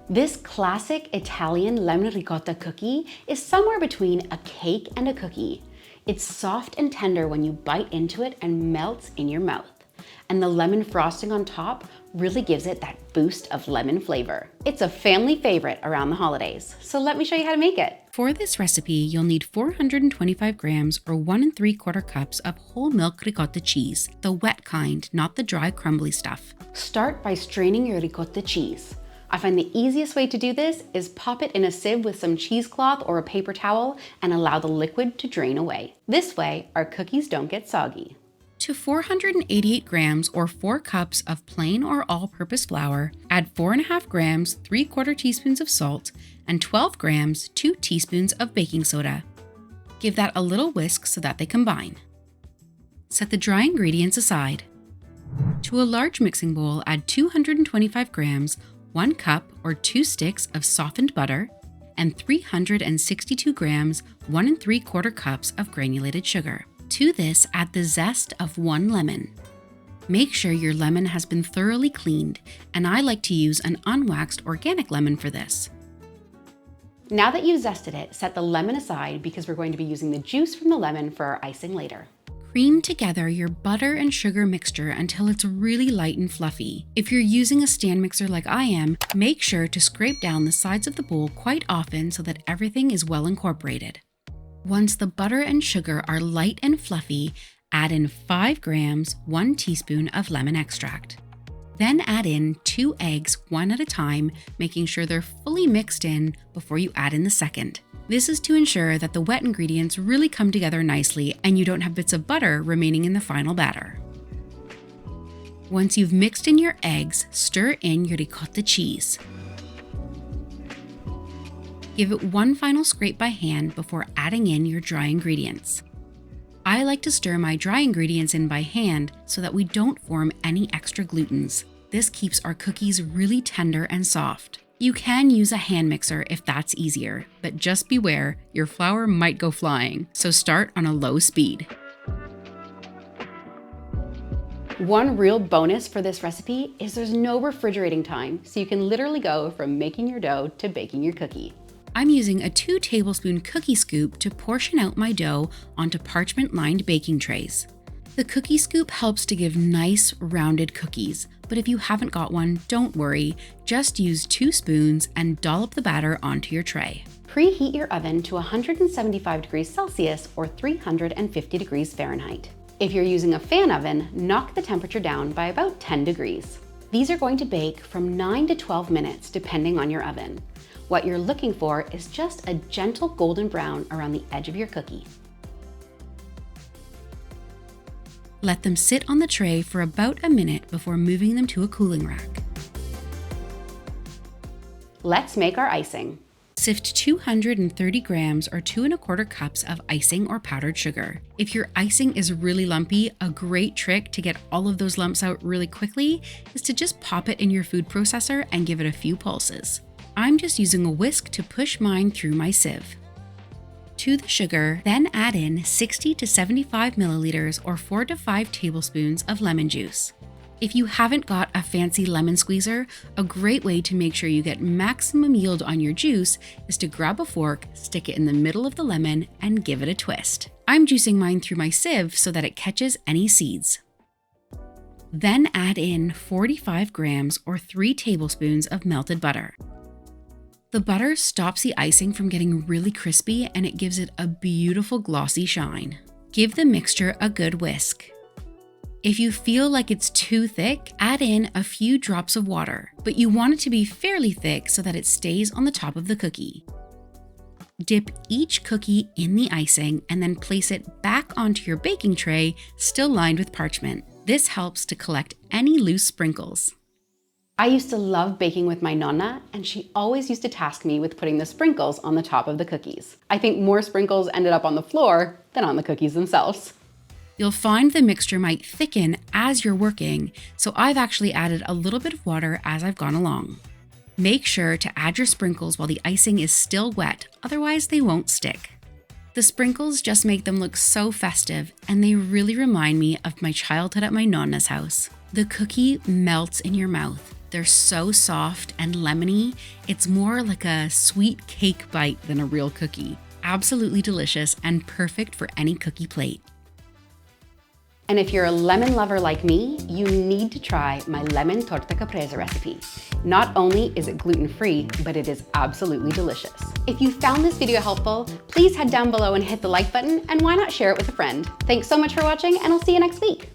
This classic Italian lemon ricotta cookie is somewhere between a cake and a cookie. It's soft and tender when you bite into it and melts in your mouth. And the lemon frosting on top really gives it that boost of lemon flavor. It's a family favorite around the holidays, so let me show you how to make it. For this recipe, you'll need 425 grams or 1 3/4 cups of whole milk ricotta cheese, the wet kind, not the dry crumbly stuff. Start by straining your ricotta cheese. I find the easiest way to do this is pop it in a sieve with some cheesecloth or a paper towel and allow the liquid to drain away. This way, our cookies don't get soggy. To 488 grams or 4 cups of plain or all-purpose flour, add 4.5 grams, 3/4 teaspoons of salt, and 12 grams, 2 teaspoons of baking soda. Give that a little whisk so that they combine. Set the dry ingredients aside. To a large mixing bowl, add 225 grams, 1 cup or 2 sticks of softened butter, and 362 grams, 1 3/4 cups of granulated sugar. To this, add the zest of 1 lemon. Make sure your lemon has been thoroughly cleaned, and I like to use an unwaxed organic lemon for this. Now that you've zested it, set the lemon aside because we're going to be using the juice from the lemon for our icing later. Cream together your butter and sugar mixture until it's really light and fluffy. If you're using a stand mixer like I am, make sure to scrape down the sides of the bowl quite often so that everything is well incorporated. Once the butter and sugar are light and fluffy, add in 5 grams, 1 teaspoon of lemon extract. Then add in 2 eggs, one at a time, making sure they're fully mixed in before you add in the second. This is to ensure that the wet ingredients really come together nicely and you don't have bits of butter remaining in the final batter. Once you've mixed in your eggs, stir in your ricotta cheese. Give it one final scrape by hand before adding in your dry ingredients. I like to stir my dry ingredients in by hand so that we don't form any extra glutens. This keeps our cookies really tender and soft. You can use a hand mixer if that's easier, but just beware, your flour might go flying, so start on a low speed. One real bonus for this recipe is there's no refrigerating time, so you can literally go from making your dough to baking your cookie. I'm using a 2 tablespoon cookie scoop to portion out my dough onto parchment-lined baking trays. The cookie scoop helps to give nice, rounded cookies, but if you haven't got one, don't worry. Just use 2 spoons and dollop the batter onto your tray. Preheat your oven to 175 degrees Celsius or 350 degrees Fahrenheit. If you're using a fan oven, knock the temperature down by about 10 degrees. These are going to bake from 9 to 12 minutes, depending on your oven. What you're looking for is just a gentle golden brown around the edge of your cookie. Let them sit on the tray for about a minute before moving them to a cooling rack. Let's make our icing. Sift 230 grams or 2 1/4 cups of icing or powdered sugar. If your icing is really lumpy, a great trick to get all of those lumps out really quickly is to just pop it in your food processor and give it a few pulses. I'm just using a whisk to push mine through my sieve. To the sugar, then add in 60 to 75 milliliters or 4 to 5 tablespoons of lemon juice. If you haven't got a fancy lemon squeezer, a great way to make sure you get maximum yield on your juice is to grab a fork, stick it in the middle of the lemon, and give it a twist. I'm juicing mine through my sieve so that it catches any seeds. Then add in 45 grams or 3 tablespoons of melted butter. The butter stops the icing from getting really crispy and it gives it a beautiful glossy shine. Give the mixture a good whisk. If you feel like it's too thick, add in a few drops of water, but you want it to be fairly thick so that it stays on the top of the cookie. Dip each cookie in the icing and then place it back onto your baking tray, still lined with parchment. This helps to collect any loose sprinkles. I used to love baking with my Nonna, and she always used to task me with putting the sprinkles on the top of the cookies. I think more sprinkles ended up on the floor than on the cookies themselves. You'll find the mixture might thicken as you're working, so I've actually added a little bit of water as I've gone along. Make sure to add your sprinkles while the icing is still wet, otherwise they won't stick. The sprinkles just make them look so festive, and they really remind me of my childhood at my Nonna's house. The cookie melts in your mouth. They're so soft and lemony. It's more like a sweet cake bite than a real cookie. Absolutely delicious and perfect for any cookie plate. And if you're a lemon lover like me, you need to try my lemon torta caprese recipe. Not only is it gluten-free, but it is absolutely delicious. If you found this video helpful, please head down below and hit the like button, and why not share it with a friend? Thanks so much for watching, and I'll see you next week.